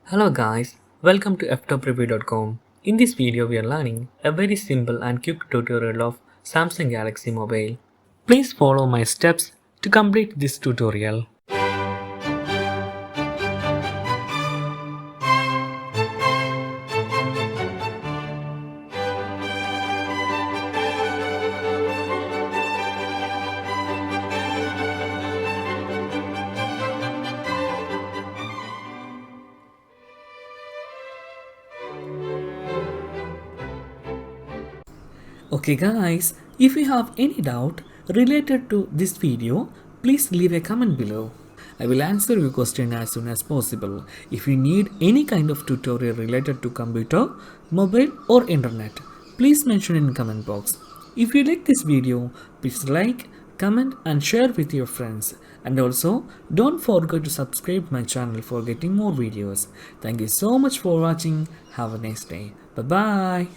Hello guys, welcome to Ftopreview.com. In this video we are learning a very simple and quick tutorial of Samsung Galaxy Mobile. Please follow my steps to complete this tutorial. Okay guys, if you have any doubt related to this video, please leave a comment below. I will answer your question as soon as possible. If you need any kind of tutorial related to computer, mobile or internet, please mention in comment box. If you like this video, please like, comment and share with your friends. And also, don't forget to subscribe my channel for getting more videos. Thank you so much for watching. Have a nice day. Bye bye.